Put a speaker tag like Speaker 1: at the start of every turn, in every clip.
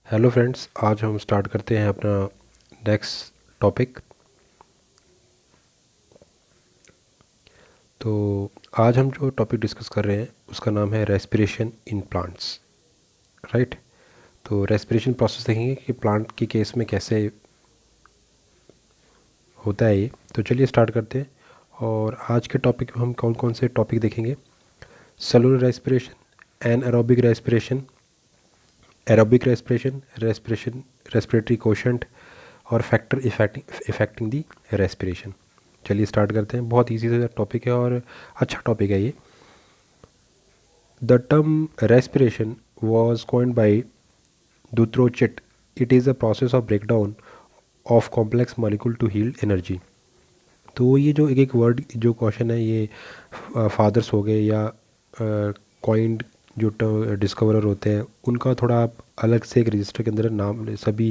Speaker 1: Hello friends, आज हम start करते हैं अपना नेक्स्ट टॉपिक। तो आज हम जो टॉपिक डिस्कस कर रहे हैं उसका नाम है रेस्पिरेशन इन प्लांट्स। राइट। तो रेस्पिरेशन प्रोसेस देखेंगे कि प्लांट के केस में कैसे होता है ये। तो चलिए स्टार्ट करते हैं। और आज के टॉपिक में हम कौन कौन से टॉपिक देखेंगे: cellular respiration, anaerobic respiration, aerobic respiration, respiratory quotient और फैक्टर इफेक्टिंग दी रेस्पिरेशन। चलिए स्टार्ट करते हैं। बहुत इजी सा टॉपिक है और अच्छा टॉपिक है ये। The term respiration was coined by Dutrochit. It is a process of breakdown of complex molecule to yield energy. तो ये जो एक एक वर्ड जो क्वेश्चन है ये फादर्स हो गए या कॉइंड जो डिस्कवरर होते हैं उनका थोड़ा आप अलग से एक रजिस्टर के अंदर नाम सभी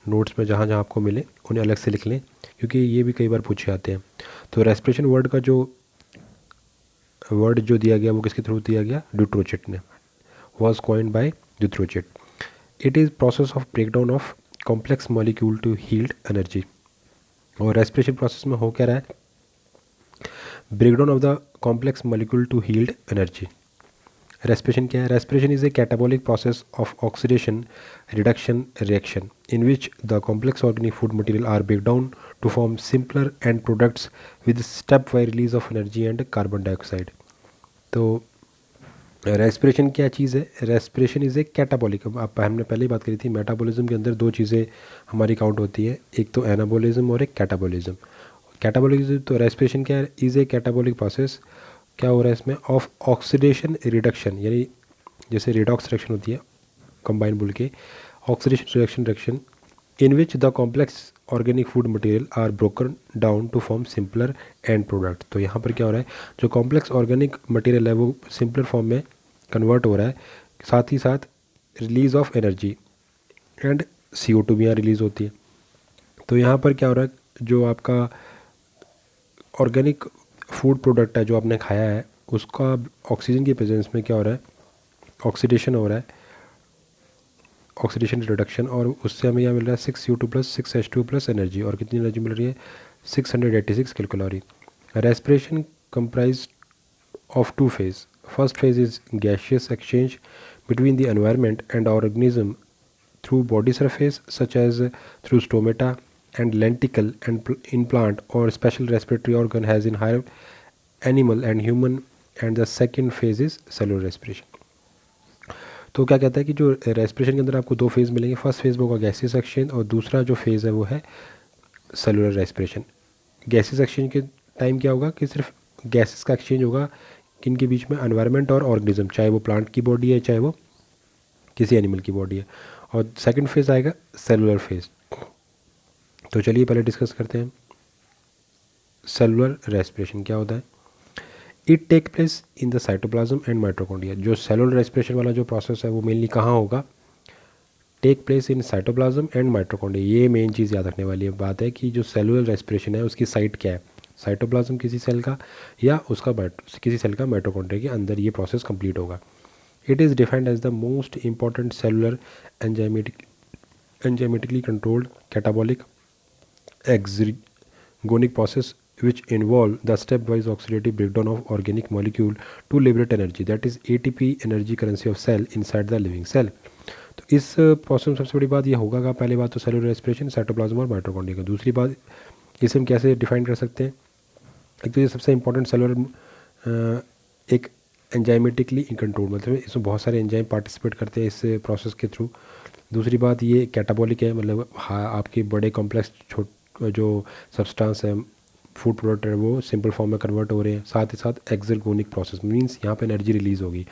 Speaker 1: नोट्स में जहाँ जहाँ आपको मिले उन्हें अलग से लिख लें, क्योंकि ये भी कई बार पूछे जाते हैं। तो रेस्पिरेशन वर्ड का जो वर्ड जो दिया गया वो किसके थ्रू दिया गया? ड्यूट्रोचिट ने। was coined by Dutrochit. It is process of breakdown of complex molecule to yield energy. और रेस्पिरेशन प्रोसेस में हो क्या रहा है? Breakdown of the complex molecule to yield energy. Respiration क्या है? Respiration is a catabolic process of oxidation reduction reaction in which the complex organic food material are break down to form simpler end products with stepwise release of energy and carbon dioxide. तो respiration क्या चीज़ है? Respiration is a catabolic. अब हमने पहले ही बात करी थी, मेटाबॉलिज्म के अंदर दो चीज़ें हमारी काउंट होती है, एक तो एनाबॉलिज्म और एक कैटाबॉलिज्म। कैटाबॉलिज्म तो रेस्पिरेशन क्या है? Is a catabolic process. क्या हो रहा है इसमें? ऑफ ऑक्सीडेशन रिडक्शन, यानी जैसे रिडॉक्स रिएक्शन होती है कंबाइन बोल के, oxidation reaction in which the complex organic food material are broken down to form simpler end product. तो यहाँ पर क्या हो रहा है? जो कॉम्प्लेक्स ऑर्गेनिक मटेरियल है वो सिंपलर फॉर्म में कन्वर्ट हो रहा है, साथ ही साथ release of energy and CO2 भी यहाँ रिलीज़ होती है। तो यहाँ पर क्या हो रहा है? जो आपका ऑर्गेनिक फूड प्रोडक्ट है जो आपने खाया है उसका ऑक्सीजन की प्रेजेंस में क्या हो रहा है? ऑक्सीडेशन हो रहा है, ऑक्सीडेशन रिडक्शन, और उससे हमें यहाँ मिल रहा है 6CO2 plus 6H2 plus energy. और कितनी एनर्जी मिल रही है? 686 kilo calorie. Respiration comprise of two phase. First phase is gaseous exchange between the environment and organism through body surface such as through stomata and lenticle and in plant or special respiratory organ has in higher animal and human, and the second phase is cellular respiration. तो क्या कहता है कि जो respiration के अंदर आपको दो फेज़ मिलेंगे। फर्स्ट फेज़ होगा गैसेस एक्सचेंज और दूसरा जो फेज़ है वो है सेलुलर रेस्पिरेशन। गैसेस एक्सचेंज के टाइम क्या होगा कि सिर्फ गैसेस का एक्सचेंज होगा किन के बीच में? एनवायरनमेंट और ऑर्गेनिज्म, चाहे वो प्लांट की बॉडी है चाहे वो किसी एनिमल की बॉडी है। और सेकंड फेज़ आएगा सेलुलर फेज़। तो चलिए पहले डिस्कस करते हैं सेलुलर रेस्पिरेशन क्या होता है। It take place in the cytoplasm and mitochondria. जो सेलुलर रेस्पिरेशन वाला जो प्रोसेस है वो मेनली कहाँ होगा? Take place in cytoplasm and mitochondria. ये मेन चीज़ याद रखने वाली बात है कि जो सेलुलर रेस्पिरेशन है उसकी साइट क्या है? साइटोप्लाज्म किसी सेल का या उसका किसी सेल का माइटोकॉन्ड्रिया के अंदर ये प्रोसेस कंप्लीट होगा। It is defined as the most important cellular enzymatically controlled catabolic exergonic process which involve the stepwise oxidative breakdown of organic molecule to liberate energy, that is ATP, energy currency of cell inside the living cell. तो इस process में सबसे बड़ी बात ये होगा कि पहली बात तो सेलुलर रेस्पिरेशन, साइटोप्लाज्म और माइटोकॉन्ड्रिया का। दूसरी बात इसे हम कैसे डिफाइन कर सकते हैं? एक तो ये सबसे इंपॉर्टेंट सेलुलर एक एंजाइमेटिकली कंट्रोल, मतलब इसमें बहुत सारे एंजाइम पार्टिसिपेट करते हैं इस प्रोसेस के थ्रू। दूसरी बात ये कैटाबॉलिक है, मतलब आपके बड़े कॉम्प्लेक्स जो सब्सटेंस है फूड प्रोडक्ट है वो सिंपल फॉर्म में कन्वर्ट हो रहे हैं। साथ ही साथ एक्सर्गोनिक प्रोसेस मीन्स यहाँ पे एनर्जी रिलीज होगी,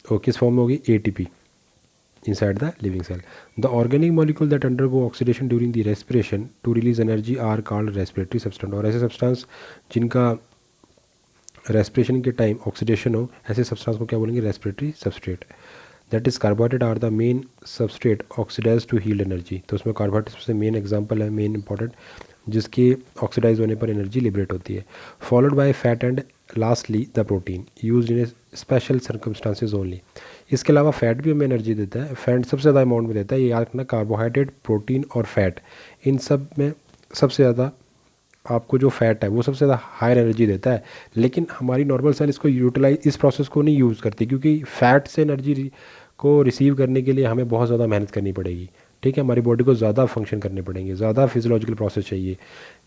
Speaker 1: और किस फॉर्म में होगी? ATP inside the living cell. The organic molecule that undergo oxidation during the respiration to release energy are called respiratory substance. और ऐसे सब्सटेंस जिनका रेस्पिरेशन के टाइम ऑक्सीडेशन हो, ऐसे सब्सटेंस को क्या बोलेंगे? Respiratory substrate. That is carbohydrate are the main substrate oxidise to yield energy. तो उसमें कार्बोहाइड्रेट सबसे मेन एग्जांपल है, मेन इंपॉर्टेंट। जिसके ऑक्सीडाइज होने पर एनर्जी लिबरेट होती है, followed by fat and lastly the protein use in a special circumstances only. इसके अलावा फैट भी हमें एनर्जी देता है, फैट सबसे ज़्यादा अमाउंट में देता है, ये याद रखना, कार्बोहाइड्रेट, प्रोटीन और फैट, इन सब में सबसे ज़्यादा आपको जो फैट है वो सबसे ज़्यादा हायर एनर्जी देता है। लेकिन हमारी नॉर्मल सेल इसको यूटिलाइज, इस प्रोसेस को नहीं यूज़ करती, क्योंकि फैट से एनर्जी को रिसीव करने के लिए हमें बहुत ज़्यादा मेहनत करनी पड़ेगी। ठीक है, हमारी बॉडी को ज़्यादा फंक्शन करने पड़ेंगे, ज़्यादा फिजियोलॉजिकल प्रोसेस चाहिए।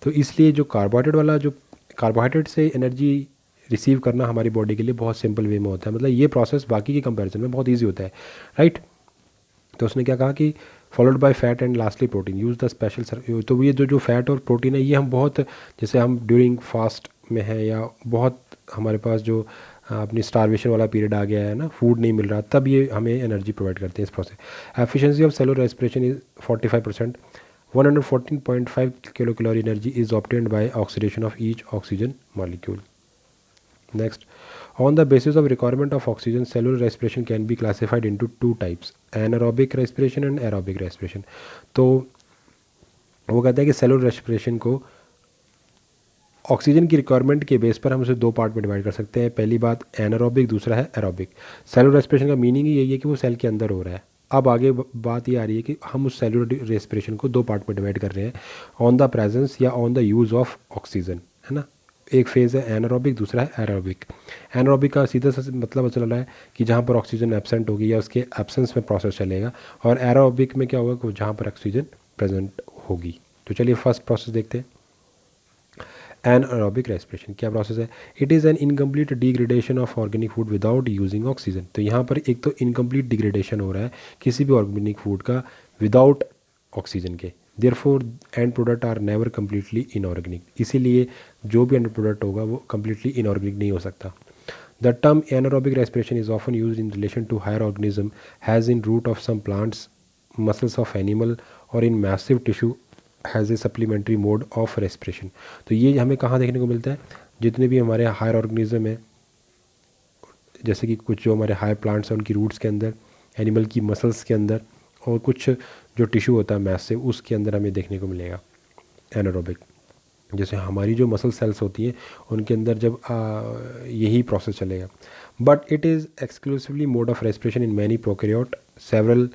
Speaker 1: तो इसलिए जो कार्बोहाइड्रेट वाला, जो कार्बोहाइड्रेट से एनर्जी रिसीव करना हमारी बॉडी के लिए बहुत सिंपल वे में होता है, मतलब ये प्रोसेस बाकी के कंपैरिजन में बहुत ईजी होता है, राइट। तो उसने क्या कहा कि followed by fat and lastly protein use the special. तो ये जो फैट और प्रोटीन है ये हम बहुत, जैसे हम ड्यूरिंग फास्ट में है या बहुत हमारे पास जो अपनी स्टारवेशन वाला पीरियड आ गया है ना, फूड नहीं मिल रहा, तब ये हमें एनर्जी प्रोवाइड करते हैं इस process. Efficiency of cellular respiration is 45%। 114.5 kilo calorie energy is obtained by oxidation of each oxygen molecule. Next, on the basis of requirement of oxygen, cellular respiration can be classified into two types, anaerobic respiration and aerobic respiration. तो वो कहता है कि cellular respiration को oxygen की requirement के base पर हम उसे दो पार्ट में डिवाइड कर सकते हैं। पहली बात एनारोबिक, दूसरा है एरोबिक। सेलुलर रेस्पिरेशन का मीनिंग ही यही है कि वो सेल के अंदर हो रहा है। अब आगे बात ये आ रही है कि हम उस सेलुलर रेस्पिरेशन को दो पार्ट में डिवाइड कर रहे हैं, ऑन द प्रेजेंस या on the use of oxygen, है ना। एक फेज़ है एनारोबिक, दूसरा है एरोबिक। एनारोबिक का सीधा सा मतलब चल रहा है कि जहाँ पर ऑक्सीजन एब्सेंट होगी या उसके एब्सेंस में प्रोसेस चलेगा, और एरोबिक में क्या होगा कि जहाँ पर ऑक्सीजन प्रेजेंट होगी। तो चलिए फर्स्ट प्रोसेस देखते हैं, एनारोबिक रेस्पिरेशन। क्या प्रोसेस है? It is N incomplete degradation of organic food without using oxygen. तो यहाँ पर एक तो इनकम्प्लीट डिग्रेडेशन हो रहा है किसी भी ऑर्गेनिक फूड का विदाउट ऑक्सीजन के, therefore end product are never completely inorganic. इसीलिए जो भी एंड प्रोडक्ट होगा वो कम्प्लीटली इनऑर्गेनिक नहीं हो सकता। The term anaerobic respiration is often used in relation to higher organism, has in root of some plants, muscles of animal, or in massive tissue has a supplementary mode of respiration. तो ये हमें कहाँ देखने को मिलता है? जितने भी हमारे हायर ऑर्गेनिज्म है, जैसे कि कुछ जो हमारे हायर प्लांट्स हैं उनकी रूट्स के अंदर, एनिमल की मसल्स के अंदर, और कुछ जो टिश्यू होता है मैसिव, उसके अंदर हमें देखने को मिलेगा एनारोबिक। जैसे हमारी जो मसल सेल्स होती हैं उनके अंदर जब यही प्रोसेस चलेगा। But it is exclusively mode of respiration in many prokaryote, several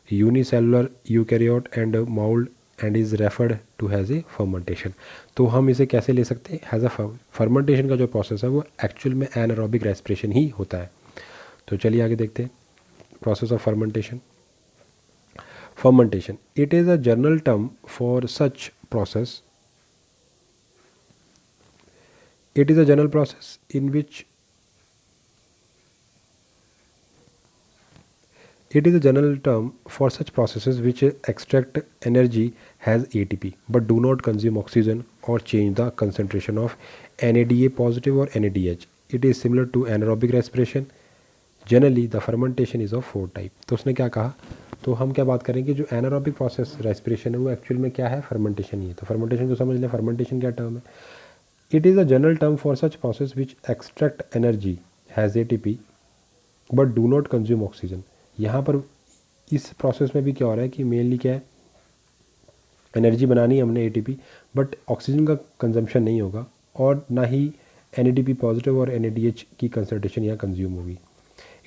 Speaker 1: unicellular eukaryote and mould, and is referred to has a fermentation. तो हम इसे कैसे ले सकते हैं? हैज़ अ फर्मेंटेशन का जो प्रोसेस है वो एक्चुअल में एनारोबिक रेस्पिरेशन ही होता है। तो चलिए आगे देखते हैं process of fermentation. Fermentation, it is a general term for such process. It is a general process in which it is a general term for such processes which extract energy has ATP but do not consume oxygen or change the concentration of NADA positive or NADH. It is similar to anaerobic respiration. Generally the fermentation is of 4 type. तो उसने क्या कहा? तो हम क्या बात करेंगे, जो एनारोबिक प्रोसेस रेस्पिरेशन है वो एक्चुअल में क्या है? फर्मेंटेशन ही है। तो फर्मेंटेशन को समझ लें, फर्मेंटेशन क्या टर्म है? It is a general term for such process which extract energy has ATP but do not consume oxygen. यहाँ पर इस प्रोसेस में भी क्या हो रहा है कि मेनली क्या है, एनर्जी बनानी है हमने ATP, बट ऑक्सीजन का कंजम्पशन नहीं होगा और ना ही NADP पॉजिटिव और NADH की कंसनट्रेशन यहाँ कंज्यूम होगी।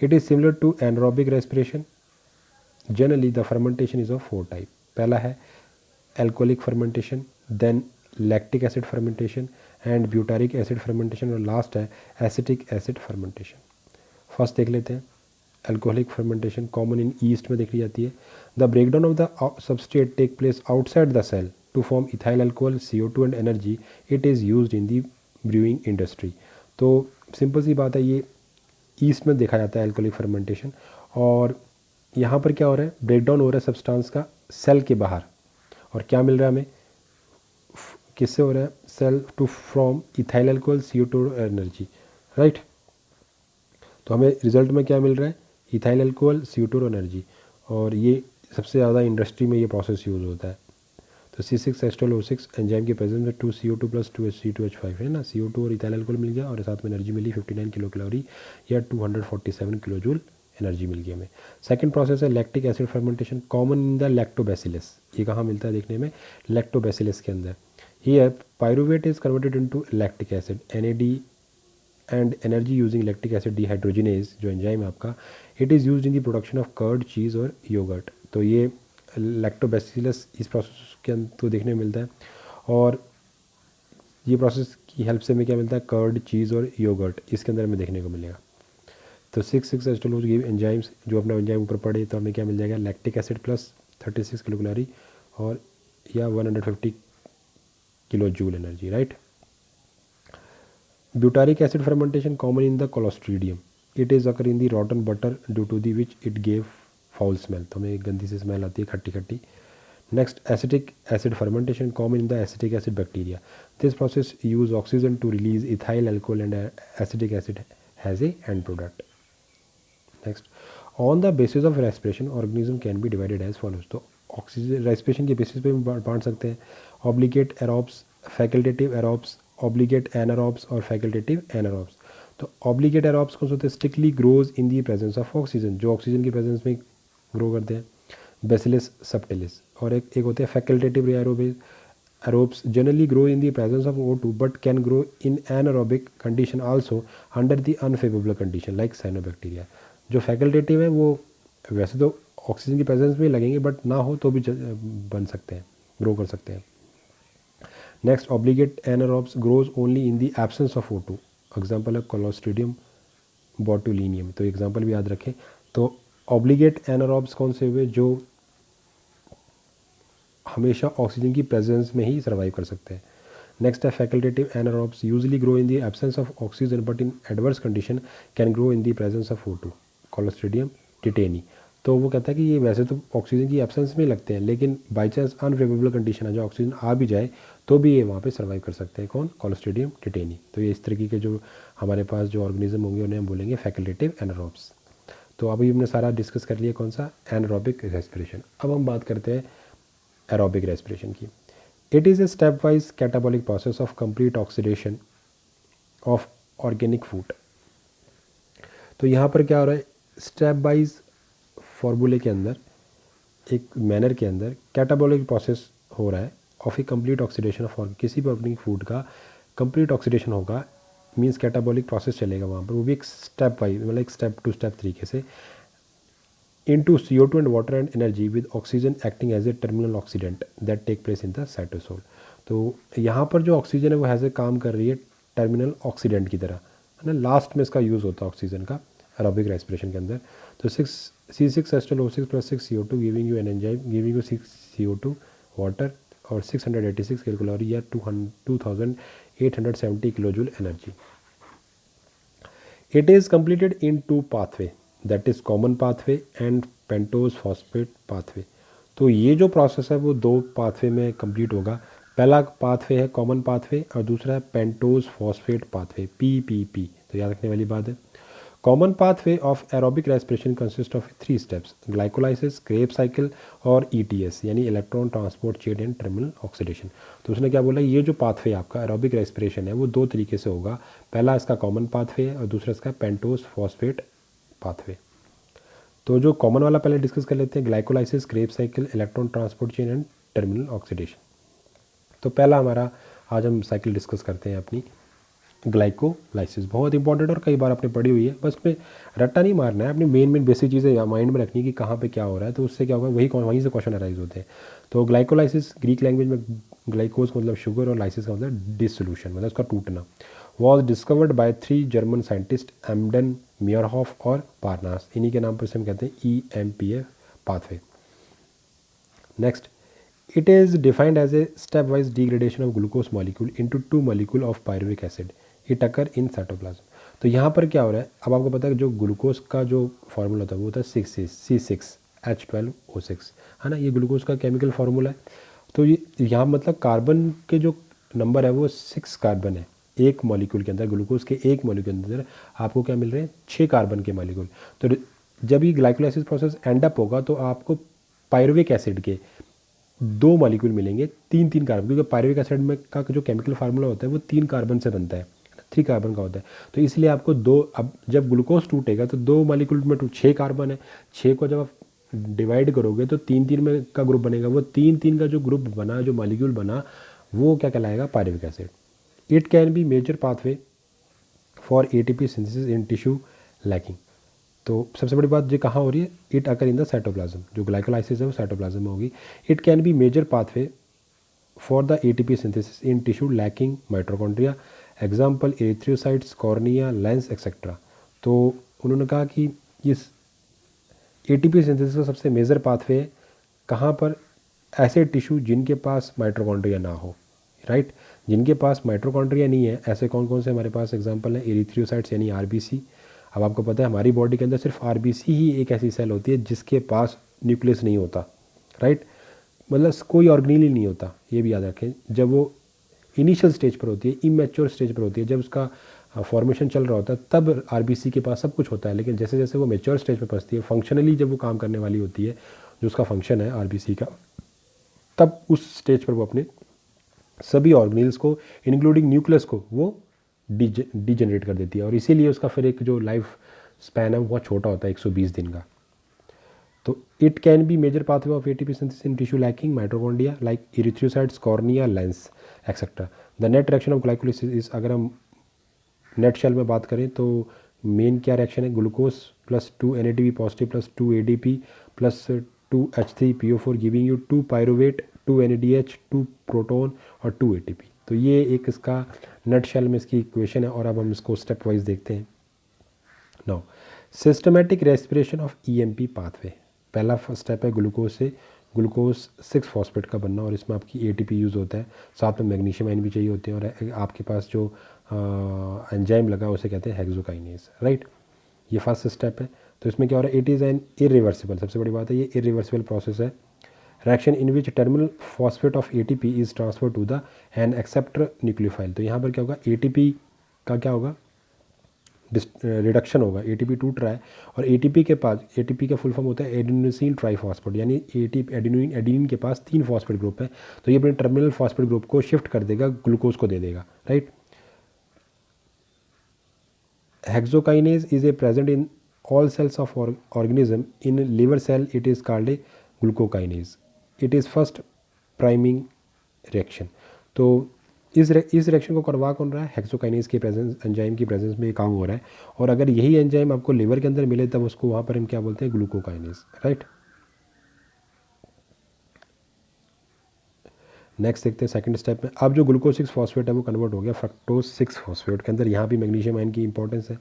Speaker 1: It is similar to anaerobic respiration. Generally the fermentation is of 4 type. पहला है alcoholic fermentation, then lactic acid fermentation and butyric acid fermentation, और लास्ट है एसिटिक एसिड फर्मेंटेशन। फर्स्ट देख लेते हैं alcoholic fermentation, common in yeast में देखी जाती है। The breakdown of the substrate take place outside the cell to form ethyl alcohol, CO2 and energy. It is used in the brewing industry. तो simple सी बात है, ये ईस्ट में देखा जाता है एल्कोहलिक फर्मेंटेशन। और यहाँ पर क्या हो रहा है? ब्रेकडाउन हो रहा है सब्सटेंस का सेल के बाहर, और क्या मिल रहा है हमें? किससे हो रहा है? Cell to from ethyl alcohol, CO2 energy, right. तो हमें रिजल्ट में क्या मिल रहा है? इथाइल अल्कोहल, CO2 एनर्जी, और ये सबसे ज़्यादा इंडस्ट्री में ये प्रोसेस यूज़ होता है। तो C6H12O6 एंजाइम के प्रेजेंस में 2CO2 + 2H2H5 है ना, CO2 और इथाइल अल्कोहल मिल गया, और साथ में एनर्जी मिली 59 किलो कैलोरी या 247 किलो जूल एनर्जी मिल गई हमें। सेकंड प्रोसेस है lactic acid fermentation, common in the lactobacillus. ये कहाँ मिलता है देखने में? लैक्टोबैसिलस के अंदर। Here, pyruvate is converted into lactic acid, NAD, and energy using lactic acid dehydrogenase जो एंजाइम है आपका, it is used in the production of curd, cheese और योगर्ट। तो ये लैक्टोबैसिलस इस प्रोसेस के अंदर तो देखने में मिलता है, और ये प्रोसेस की हेल्प से हमें क्या मिलता है, कर्ड, चीज़ और योगर्ट इसके अंदर हमें देखने को मिलेगा। तो 6 एस्टोलोज गिव एंजाइम्स, जो अपना एंजाइम ऊपर पड़े तो हमें क्या मिल जाएगा, लैक्टिक एसिड प्लस 36 किलोकैलोरी और या 150 kilo joule energy, right. Butyric acid fermentation common in the Clostridium. It is occur in the rotten butter due to the which it gave foul smell. तो हमें गंदी सी स्मेल आती है, खट्टी खट्टी। Next, acetic acid fermentation common in the acetic acid bacteria. This process use oxygen to release ethyl alcohol and acetic acid has a end product. Next, on the basis of respiration, organism can be divided as follows. तो oxygen respiration के basis पे बांट सकते हैं, obligate aerobes, facultative aerobes, obligate anaerobes और facultative anaerobes. तो obligate aerobes कौन से होते हैं, strictly grows in the presence of oxygen, जो ऑक्सीजन की प्रेजेंस में ग्रो करते हैं, बेसिलस सबटिलिस। और एक होते हैं facultative aerobes, generally grow in the presence of O2 but can grow in anaerobic condition also under the unfavourable condition like cyanobacteria. जो फैकल्टेटिव है वो वैसे तो ऑक्सीजन की प्रेजेंस में लगेंगे, बट ना हो तो भी बन सकते हैं, ग्रो कर सकते हैं। Next, obligate anaerobes grows only in the absence of O2। Example है क्लोस्ट्रीडियम बोटुलिनियम, तो एग्जाम्पल भी याद रखें। तो ऑब्लिगेट एनारोब्स कौन से हुए, जो हमेशा ऑक्सीजन की प्रेजेंस में ही सर्वाइव कर सकते हैं। नेक्स्ट है facultative anaerobes, usually grow in the absence of oxygen but in adverse condition can grow in the presence of O2, clostridium tetani. तो वो कहता है कि ये वैसे तो ऑक्सीजन की एब्सेंस में लगते हैं, लेकिन बाई चांस अनफेवरेबल कंडीशन है, जो ऑक्सीजन आ भी जाए तो भी ये वहाँ पे सर्वाइव कर सकते हैं। कौन, क्लोस्ट्रीडियम टिटेनी। तो ये इस तरीके के जो हमारे पास जो ऑर्गेनिज्म होंगे उन्हें हम बोलेंगे फैकल्टेटिव एनारोब्स। तो अभी हमने सारा डिस्कस कर लिया कौन सा, एनारोबिक रेस्पिरेशन। अब हम बात करते हैं एरोबिक रेस्पिरेशन की। It is a step wise catabolic process of complete oxidation of organic food. तो यहाँ पर क्या हो रहा है, स्टेप वाइज फॉर्मूले के अंदर, एक मैनर के अंदर कैटाबॉलिक प्रोसेस हो रहा है of A complete oxidation of किसी भी ऑर्गेनिक फूड का कंप्लीट ऑक्सीडेशन होगा, मींस कैटाबॉलिक प्रोसेस चलेगा वहाँ पर, वो भी एक स्टेप वाइज, मतलब एक स्टेप टू स्टेप तरीके से, into CO2 and water and energy with oxygen acting as a terminal oxidant that take place in the cytosol। तो यहाँ पर जो ऑक्सीजन है वो ऐसे काम कर रही है टर्मिनल ऑक्सीडेंट की तरह, है ना, लास्ट में इसका यूज़ होता है ऑक्सीजन का एरोबिक रेस्पिरेशन के अंदर। तो C6H12O6 + 6 CO2 giving you an enzyme giving you 6 CO2 water और 686 किलोकैलोरी या 2870 kilojoule energy. It is completed in 2 pathway, that is common pathway and pentose phosphate pathway. तो ये जो प्रोसेस है वो 2 पाथवे में कंप्लीट होगा। पहला पाथवे है कॉमन पाथवे और दूसरा है पेंटोज फॉस्फेट पाथवे, PPP। तो याद रखने वाली बात है। Common pathway of aerobic respiration consist of 3 steps, glycolysis, Krebs cycle और ETS यानी electron transport chain and terminal oxidation. तो उसने क्या बोला, ये जो पाथवे आपका एरोबिक रेस्पिरेशन है वो 2 तरीके से होगा। पहला इसका कॉमन पाथवे है और दूसरा इसका पेंटोज फॉस्फेट पाथवे। तो जो कॉमन वाला पहले डिस्कस कर लेते हैं, glycolysis, Krebs cycle, electron transport chain and terminal oxidation. तो पहला हमारा आज हम साइकिल डिस्कस करते हैं अपनी ग्लाइकोलाइसिस। बहुत इंपॉर्टेंट और कई बार आपने पढ़ी हुई है, बस उसमें रट्टा नहीं मारना है, अपनी मेन बेसिक चीज़ें माइंड में रखनी है कि कहाँ पे क्या हो रहा है, तो उससे क्या होगा वहीं से क्वेश्चन अराइज होते हैं। तो ग्लाइकोलाइसिस ग्रीक लैंग्वेज में ग्लाइकोज का मतलब शुगर और लाइसिस का मतलब डिसोल्यूशन, मतलब उसका टूटना, was discovered by 3 German scientist Embden, Meyerhof और पारनास। इन्हीं के नाम पर से हम कहते हैं EMPF pathway. Next, it is defined as a stepwise degradation of glucose molecule into 2 molecule of pyruvic acid. It occur in cytoplasm। तो यहाँ पर क्या हो रहा है, अब आपको पता है जो ग्लूकोज का जो फार्मूला होता है वो होता है C6H12O6, है ना, ये ग्लूकोज का केमिकल फार्मूला है। तो ये यहाँ मतलब कार्बन के जो नंबर है वो 6 कार्बन है एक मॉलिक्यूल के अंदर, ग्लूकोज के एक मॉलिक्यूल के अंदर आपको क्या मिल रहे हैं, 6 कार्बन के मॉलिक्यूल। तो जब ये ग्लाइकोलाइसिस प्रोसेस एंड अप होगा तो आपको पायरुविक एसिड के 2 मॉलिक्यूल मिलेंगे, 3 कार्बन, क्योंकि पायरुविक एसिड में का जो केमिकल फार्मूला होता है वो 3 कार्बन से बनता है, 3 कार्बन का होता है। तो इसलिए आपको 2, अब जब ग्लूकोज टूटेगा तो 2 मॉलिक्यूल में 6 कार्बन है, 6 को जब आप डिवाइड करोगे तो 3 में का ग्रुप बनेगा, वो 3 का जो ग्रुप बना, जो मॉलिक्यूल बना, वो क्या कहलाएगा, pyruvic acid. It can be major pathway for ATP synthesis in tissue lacking. तो सबसे बड़ी बात ये कहाँ हो रही है, it occur in the cytoplasm, जो ग्लाइकोलाइसिस है वो साइटोप्लाज्म में होगी। It can be major pathway for the ATP synthesis in tissue lacking mitochondria, example erythrocytes, cornea, lens etcetera. तो उन्होंने कहा कि इस एटीपी सिंथेसिस का सबसे मेजर पाथवे कहाँ पर, ऐसे टिश्यू जिनके पास माइटोकॉन्ड्रिया ना हो, राइट। जिनके पास माइटोकॉन्ड्रिया नहीं है, ऐसे कौन कौन से हमारे पास एग्जांपल है, एरिथ्रोसाइट्स यानी आरबीसी। अब आपको पता है हमारी बॉडी के अंदर सिर्फ आरबीसी ही एक ऐसी सेल होती है जिसके पास न्यूक्लियस नहीं होता, राइट। मतलब कोई ऑर्गेनील ही नहीं होता, ये भी याद रखें। जब वो इनिशियल स्टेज पर होती है, इमेच्योर स्टेज पर होती है, जब उसका फॉर्मेशन चल रहा होता है, तब आरबीसी के पास सब कुछ होता है। लेकिन जैसे जैसे वो मेच्योर स्टेज पर पहुंचती है, फंक्शनली जब वो काम करने वाली होती है, जो उसका फंक्शन है आरबीसी का, तब उस स्टेज पर वो अपने सभी ऑर्गेनील्स को इंक्लूडिंग न्यूक्लियस को वो डिजेनरेट कर देती है। और इसीलिए उसका फिर एक जो लाइफ स्पैन है वो बहुत छोटा होता है, 120 दिन का। तो it can be major pathway of ATP synthesis in tissue lacking mitochondria like erythrocytes, cornea, lens etcetera. The net reaction of glycolysis is, अगर हम नेट शेल में बात करें तो मेन क्या रिएक्शन है, glucose plus 2 NADP positive plus 2 ADP plus 2 H3PO4 giving you 2 pyruvate, 2 NADH, 2 proton और 2 ATP। तो ये एक इसका नेट शेल में इसकी इक्वेशन है। और अब हम इसको स्टेप वाइज देखते हैं। Now systematic respiration of EMP pathway. पहला स्टेप है ग्लूकोज से ग्लूकोज 6 फॉस्फेट का बनना, और इसमें आपकी ATP यूज़ होता है, साथ में मैग्नीशियम आयन भी चाहिए होते हैं। और आपके पास जो एंजाइम लगा उसे कहते हैं हेक्सोकाइनेज, राइट। ये फर्स्ट स्टेप है। तो इसमें क्या हो रहा है, इट इज़ एन इरिवर्सिबल, सबसे बड़ी बात है ये इरिवर्सिबल प्रोसेस है। Reaction in which terminal phosphate of ATP is transfer to the an acceptor nucleophile. तो यहाँ पर क्या होगा, ATP का क्या होगा, रिडक्शन होगा, ATP टूट रहा है। और ATP के पास, ATP का फुल फॉर्म होता है एडिनोसिन ट्राइफॉस्फेट, यानी ATP एडिनिन के पास 3 फॉस्फेट ग्रुप है। तो ये अपने टर्मिनल फॉस्फेट ग्रुप को शिफ्ट कर देगा, ग्लूकोज को दे देगा, right. Hexokinase is a present in all cells of organism. In liver cell it is called a glucokinase. It is first priming reaction. तो इस रिएक्शन को करवा कौन रहा है, हेक्सोकाइनेज की प्रेजेंस, एंजाइम की प्रेजेंस में काम हो रहा है। और अगर यही एंजाइम आपको लिवर के अंदर मिले तब उसको वहाँ पर हम क्या बोलते हैं, ग्लूकोकाइनेज, राइट। नेक्स्ट देखते हैं सेकंड स्टेप में। अब जो ग्लूकोज 6 फॉस्फेट है वो कन्वर्ट हो गया फ्रक्टोज 6 फॉस्फेट के अंदर। यहाँ भी मैग्नीशियम आयन की इंपॉर्टेंस है।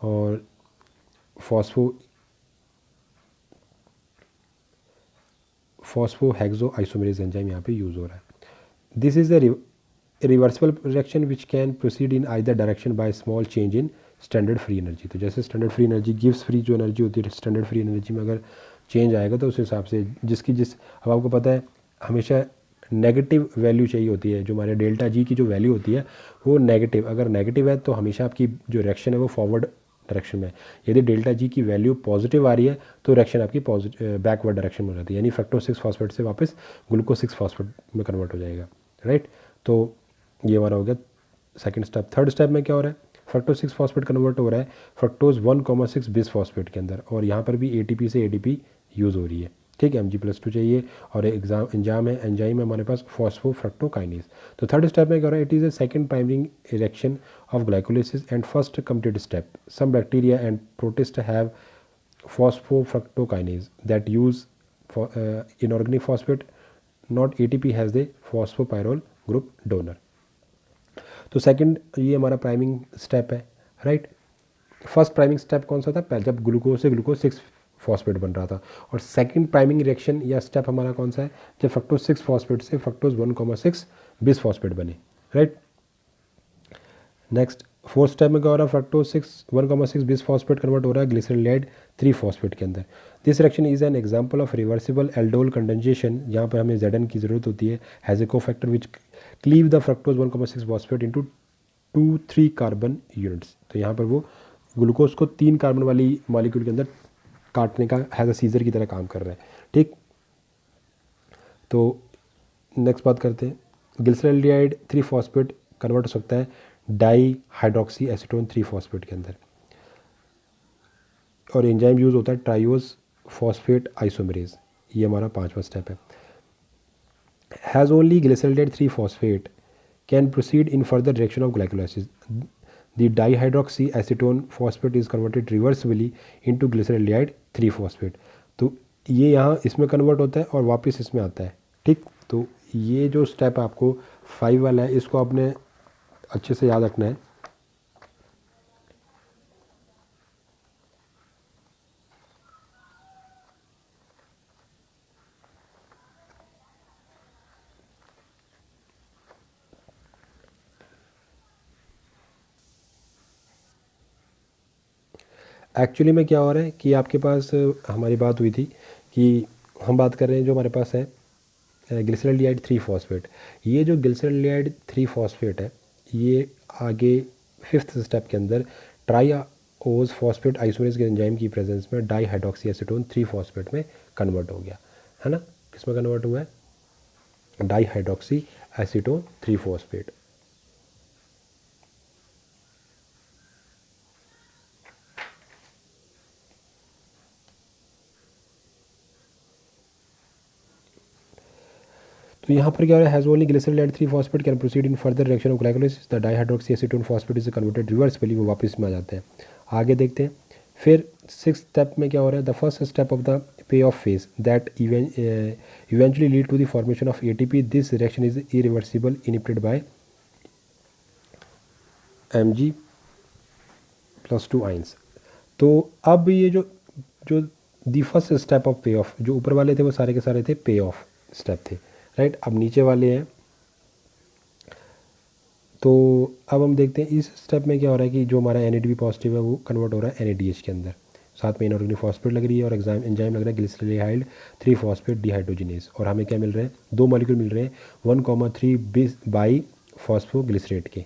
Speaker 1: और फॉस्फोहेक्सो आइसोमेरेज एंजाइम यहाँ पे यूज़ हो रहा है। This is a reversible reaction which can proceed in either direction by small change in standard free energy. तो जैसे standard free energy, gives free जो एनर्जी होती है, स्टैंडर्ड फ्री एनर्जी में अगर चेंज आएगा तो उस हिसाब से जिसकी जिस, अब आपको पता है हमेशा नेगेटिव वैल्यू चाहिए होती है। जो हमारे डेल्टा जी की जो वैल्यू होती है वो नेगेटिव, अगर नेगेटिव है तो हमेशा आपकी जो रिएक्शन है वो फॉरवर्ड डायरेक्शन में। यदि डेल्टा जी की वैल्यू पॉजिटिव आ रही है तो रिएक्शन आपकी बैकवर्ड डायरेक्शन में हो जाती है, यानी फ्रक्टोज 6 फॉस्फेट से वापस ग्लूकोज 6 फॉस्फेट में कन्वर्ट हो जाएगा, राइट। तो ये हमारा हो गया सेकंड स्टेप। थर्ड स्टेप में क्या हो रहा है, फ्रक्टोज 6 फॉस्फेट कन्वर्ट हो रहा है फ्रक्टोज 1,6 बिस फॉस्फेट के अंदर। और यहाँ पर भी ATP से ADP यूज़ हो रही है, ठीक है। Mg+2 चाहिए। और एंजाइम है हमारे पास फॉस्फोफ्रक्टोकाइनेज। तो थर्ड स्टेप में क्या हो रहा है, it is a second primary reaction of glycolysis and first completed step. Some bacteria and protist have phosphofructokinase that use for inorganic phosphate, not ATP has the phosphopyrrole group donor. तो second ये हमारा priming step है, right. First priming step कौन सा था, पहले जब glucose से ग्लूकोज 6 फॉस्फेट बन रहा था। और सेकंड प्राइमिंग रिएक्शन या स्टेप हमारा कौन सा है, जब फ्रक्टोज 6 फॉस्फेट से फ्रक्टोज 1,6 बिस फॉस्फेट बने, राइट। नेक्स्ट फोर्थ स्टेप में क्या हो रहा है, फ्रक्टोज 1,6 बिस फॉस्फेट कन्वर्ट हो रहा है ग्लिसरॉल्डिहाइड 3 फॉस्फेट के अंदर। This reaction is an example of reversible aldol condensation, जहाँ पर हमें Zn की ज़रूरत होती है, has a cofactor which cleave the fructose 1,6 phosphate into 2-3 carbon units. तो यहाँ पर वो ग्लूकोज को 3 कार्बन वाली मॉलिक्यूल के अंदर काटने का हैज अ सीजर की तरह काम कर रहा है, ठीक। तो नेक्स्ट बात करते हैं, ग्लिसरॉल्डिहाइड 3 फॉस्फेट कन्वर्ट हो सकता है डाई हाइड्रोक्सी एसीटोन 3 फॉस्फेट के अंदर। और एंजाइम यूज़ होता है ट्राइओज फॉस्फेट आइसोमेरेज। ये हमारा 5वां स्टेप है। has only glycerylate 3-phosphate can proceed in further direction of glycolysis. The dihydroxyacetone phosphate is converted reversibly into glycerylate 3-phosphate. तो ये यहाँ इसमें कन्वर्ट होता है और वापस इसमें आता है, ठीक। तो ये जो स्टेप आपको 5 वाला है इसको आपने अच्छे से याद रखना है। एक्चुअली में क्या हो रहा है कि आपके पास हमारी बात हुई थी कि हम बात कर रहे हैं जो हमारे पास है ग्लिसरॉल्डिहाइड 3-फॉस्फेट। ये जो ग्लिसरॉल्डिहाइड 3-फॉस्फेट है ये आगे 5th स्टेप के अंदर ट्राइओज फॉस्फेट आइसोमेरेज के एंजाइम की प्रेजेंस में डाईहाइड्रोक्सी एसीटोन 3-फॉस्फेट में कन्वर्ट हो गया है ना। किस में कन्वर्ट हुआ है? डाईहाइड्रोक्सी एसीटोन 3-फॉस्फेट। तो यहाँ पर क्या हो रहा है? हैज़ ओनली ग्लिसरॉल्डिहाइड 3-फॉस्फेट can proceed in further direction of glycolysis the dihydroxy acetone phosphate is converted reversibly, वो वापस में आ जाते हैं। आगे देखते हैं फिर 6th स्टेप में क्या हो रहा है? The first step of the pay off phase that eventually lead to the formation of ATP, this reaction is irreversible inhibited by Mg+2 ions. तो अब ये जो जो the first step of pay off, जो ऊपर वाले थे वो सारे के सारे थे पे ऑफ स्टेप थे, राइट। अब नीचे वाले हैं तो अब हम देखते हैं इस स्टेप में क्या हो रहा है कि जो हमारा NADP पॉजिटिव है वो कन्वर्ट हो रहा है NADH के अंदर, साथ में इनऑर्गेनिक फॉस्फेट लग रही है और एंजाइम लग रहा है ग्लिसरॉल्डिहाइड 3-फॉस्फेट डिहाइड्रोजिनेज। और हमें क्या मिल रहे हैं? 2 मॉलिक्यूल मिल रहे हैं 1,3 बाई फॉस्फोग्लिसरेट के।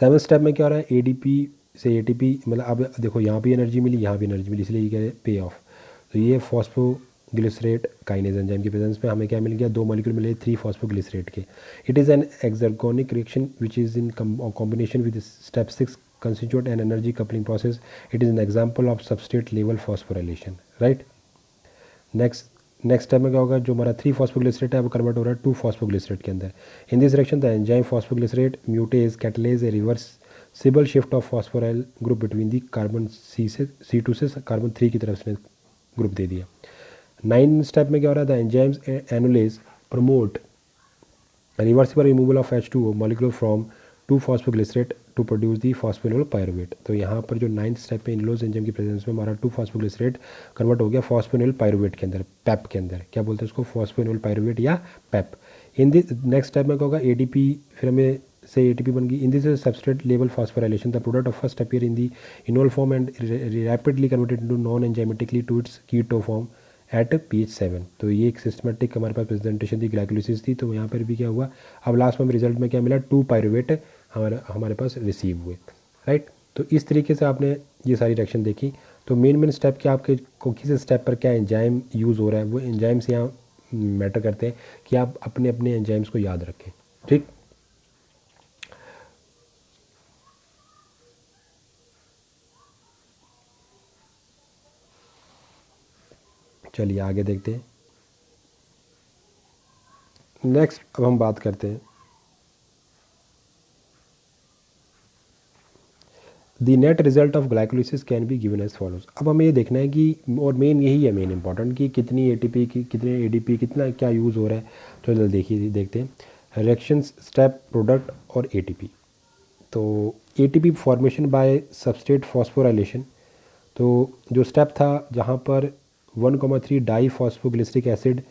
Speaker 1: 7th स्टेप में क्या हो रहा है? ADP से ATP, मतलब अब देखो यहाँ भी एनर्जी मिली, यहाँ भी एनर्जी मिली, इसलिए ये क्या है? पे ऑफ। तो ये फॉस्फोग्लिसरेट काइनेज एंजाइम की प्रेजेंस में हमें क्या मिल गया? 2 मॉलिक्यूल मिले 3-फॉस्फोग्लिसरेट के। It is an exergonic reaction which is in combination with step 6 constitute an energy coupling process. It is an example of substrate level phosphorylation, right? Next step में क्या होगा? जो हमारा 3-फॉस्फोग्लिसरेट है वो कन्वर्ट हो रहा है 2-फॉस्फोग्लिसरेट के अंदर। In this reaction the enzyme phosphoglycerate म्यूटेज catalase A reversible shift of phosphoryl group between the carbon C2 से कार्बन 3 की तरफ से ग्रुप दे दिया। 9 स्टेप में क्या हो रहा है? The enzymes enolase promote reversible removal of H2O molecule from 2-फॉस्फोग्लिसरेट to produce the phosphoenol pyruvate. तो यहाँ पर जो 9th स्टेप पे इनलोज एंजाइम की प्रेजेंस में हमारा 2-फॉस्फोग्लिसरेट कन्वर्ट हो गया फॉस्फेनोल पायरुवेट के अंदर, पैप के अंदर। क्या बोलते हैं उसको? फॉस्फेनोल पायरुवेट या PEP. In this next step में क्या होगा? ADP, फिर हमें से ATP बन गई। In this substrate level phosphorylation the product of first appear in the enol form and rapidly converted into non enzymatically to its keto form at pH 7। तो ये एक सिस्टमेटिक हमारे पास प्रेजेंटेशन थी, ग्लाइकोलिसिस थी। तो यहाँ पर भी क्या हुआ? अब लास्ट में रिजल्ट में क्या मिला? 2 पायरुवेट हमारे पास रिसीव हुए, राइट। तो इस तरीके से आपने ये सारी रिएक्शन देखी। तो मेन स्टेप क्या आपके को किस स्टेप पर क्या एंजाइम यूज़ हो रहा है, वो एंजाइम्स यहाँ मैटर करते हैं कि आप अपने अपने एंजाइम्स को याद रखें, ठीक। चलिए आगे देखते हैं। नेक्स्ट अब हम बात करते हैं the net result of glycolysis can be given as follows. अब हमें ये देखना है कि, और मेन यही है मेन इंपॉर्टेंट, कि कितनी ATP की कितने ADP कितना क्या यूज़ हो रहा है। तो जल्द देखते हैं रिएक्शन स्टेप प्रोडक्ट और ATP। तो ATP formation by substrate phosphorylation. तो जो स्टेप था जहाँ पर 1,3 डाई फॉस्फोग्लिसरिक एसिड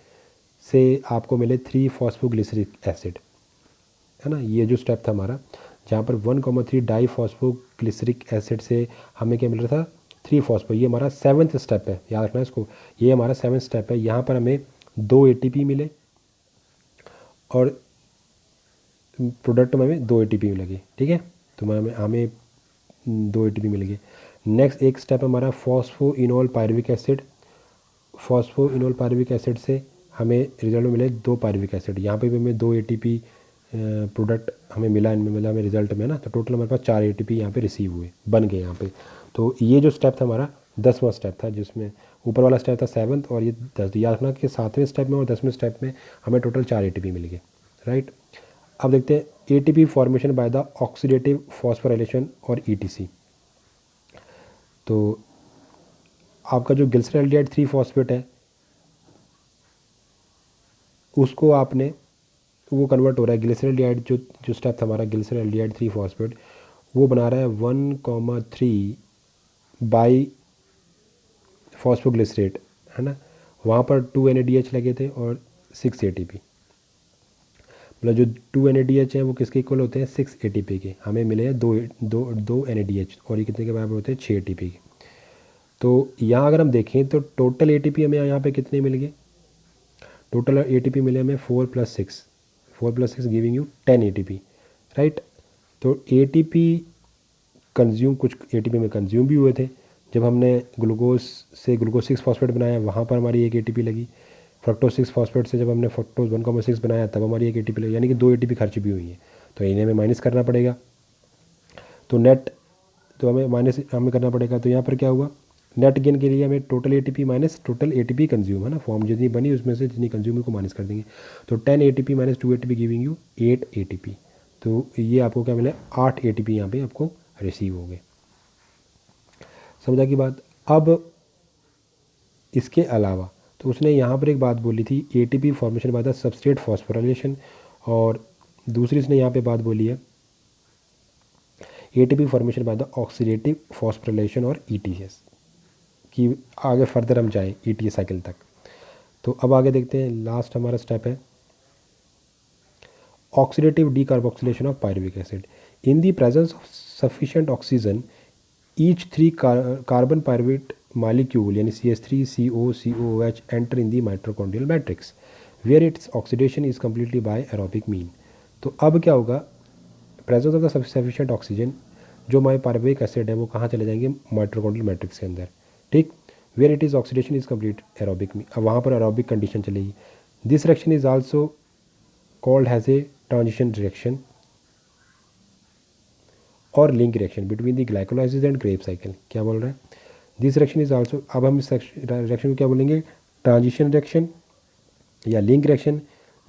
Speaker 1: से आपको मिले 3-फॉस्फोग्लिसरिक एसिड, है ना। ये जो स्टेप था हमारा जहाँ पर 1,3 डाई फॉस्फोग्लिसरिक एसिड से हमें क्या मिल रहा था? 3-फॉस्फो। ये हमारा 7th स्टेप है, याद रखना इसको। ये हमारा 7th स्टेप है। यहाँ पर हमें 2 ATP मिले और प्रोडक्ट में हमें 2 ATP लगे, ठीक है। तो हमें 2 ATP मिल गए। नेक्स्ट एक स्टेप हमारा phosphoenol pyruvic acid. Phosphoenol pyruvic acid से हमें रिजल्ट में मिले 2 पायरुविक एसिड। यहाँ पे भी हमें 2 ATP प्रोडक्ट हमें मिला, इनमें मिला हमें रिजल्ट में ना। तो टोटल हमारे पास 4 ATP यहाँ पे रिसीव हुए, बन गए यहाँ पे। तो ये जो स्टेप था हमारा 10वां स्टेप था, जिसमें ऊपर वाला स्टेप था 7th और ये 10। याद रखना कि 7वें स्टेप में और 10वें स्टेप में हमें टोटल 4 ATP मिल गए, राइट। अब देखते हैं ATP formation by the oxidative phosphorylation और ETC। तो आपका जो ग्लिसरॉल्डिहाइड 3 फॉस्फेट है उसको आपने वो कन्वर्ट हो रहा है ग्लिसरॉल्डिहाइड, जो स्टेप था हमारा ग्लिसरॉल्डिहाइड 3 फॉस्फेट, वो बना रहा है 1,3 बाई फॉस्फोग्लिसरेट, है ना। वहाँ पर 2 NADH लगे थे और 6 ATP। मतलब जो 2 NADH हैं वो किसके इक्वल होते हैं, 6 ATP के। हमें मिले हैं दो NADH और ये कितने के बराबर होते हैं, 6 ATP के। तो यहाँ अगर हम देखें तो टोटल ATP हमें यहाँ पे कितने मिल गए, टोटल ATP मिले हमें 4 + 6, 4 + 6 गिविंग यू 10 ATP, राइट। तो ATP कंज्यूम, कुछ ATP में कंज्यूम भी हुए थे। जब हमने ग्लूकोज से ग्लूकोज 6 फॉस्फेट बनाया वहाँ पर हमारी 1 ATP लगी। फ्रक्टोज 6 फॉस्फेट से जब हमने फ्रक्टोज 1,6 बनाया तब हमारी 1 ATP लगी, यानी कि 2 ATP खर्च भी हुई है। तो इन्हें हमें माइनस करना पड़ेगा, तो नेट तो हमें माइनस हमें करना पड़ेगा। तो यहाँ पर क्या हुआ, नेट गेन के लिए हमें total ATP minus total ATP consume, है ना, फॉर्म जितनी बनी उसमें से जितनी कंज्यूम को माइनस कर देंगे। तो 10 ATP minus 2 ATP giving you 8 ATP। तो ये आपको क्या मिला, 8 ATP यहाँ पे आपको रिसीव हो गए। समझा की बात। अब इसके अलावा तो उसने यहाँ पर एक बात बोली थी, ATP formation by the substrate phosphorylation, और दूसरी उसने यहाँ पे बात बोली है ATP formation by the oxidative phosphorylation और ETS कि आगे फर्दर हम जाएं ETS साइकिल तक। तो अब आगे देखते हैं, लास्ट हमारा स्टेप है oxidative decarboxylation of pyruvic acid. In the presence of sufficient oxygen each 3 carbon pyruvate molecule यानी CH3COCOOH enter in the mitochondrial matrix where its oxidation is completely by aerobic mean। तो अब क्या होगा, presence of the sufficient oxygen, जो हमारे pyruvic acid है वो कहाँ चले जाएंगे, माइटोकॉन्ड्रियल मैट्रिक्स के अंदर, ठीक। Where it is oxidation is complete aerobic में, अब वहाँ पर एरोबिक कंडीशन चलेगी। This reaction is also called has a transition reaction और link reaction between the glycolysis and Kreb cycle. क्या बोल रहा है, दिस रिएक्शन इज आल्सो, अब हम इस रिएक्शन को क्या बोलेंगे, ट्रांजिशन रिएक्शन या लिंक रिएक्शन,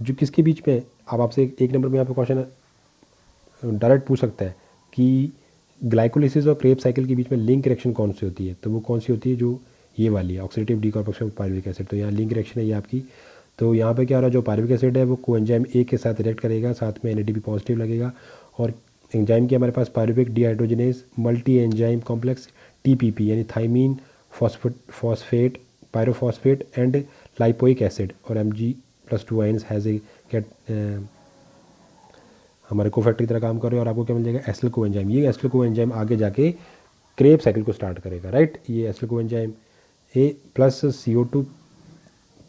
Speaker 1: जो किसके बीच में, अब आपसे एक नंबर में यहाँ पर क्वेश्चन डायरेक्ट पूछ सकता है कि ग्लाइकोलिसिस और क्रेब साइकिल के बीच में लिंक रिएक्शन कौन सी होती है, तो वो कौन सी होती है, जो ये वाली है, ऑक्सीडेटिव डीकॉर्बोक्सिलेशन ऑफ पायरुविक एसिड। तो यहाँ लिंक रिएक्शन है ये आपकी। तो यहाँ पे क्या हो रहा है, जो पायरुविक एसिड है वो कोएंजाइम ए के साथ रिएक्ट करेगा, साथ में NADP पॉजिटिव लगेगा, और एंजाइम की हमारे पास pyruvic dehydrogenase multi enzyme complex TPP यानी thiamine phosphate pyrophosphate and lipoic acid और Mg+2 ions has a get हमारे कोफैक्टर की तरह काम कर रहे हैं, और आपको क्या मिल जाएगा, एसिल कोएंजाइम। ये एसिल कोएंजाइम आगे जाके क्रेब साइकिल को स्टार्ट करेगा, राइट। ये acyl coenzyme A plus CO2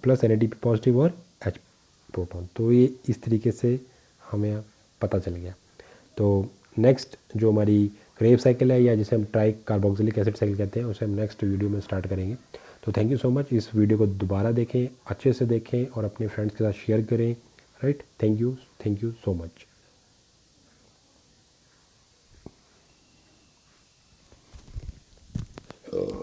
Speaker 1: plus NADP positive और H प्रोटॉन। तो ये इस तरीके से हमें पता चल गया। तो नेक्स्ट जो हमारी क्रेब साइकिल है या जिसे हम ट्राई कार्बोक्सिलिक एसिड साइकिल कहते हैं, उसे हम नेक्स्ट वीडियो में स्टार्ट करेंगे। तो थैंक यू सो मच। इस वीडियो को दोबारा देखें, अच्छे से देखें और अपने फ्रेंड्स के साथ शेयर करें, right. Thank you so much.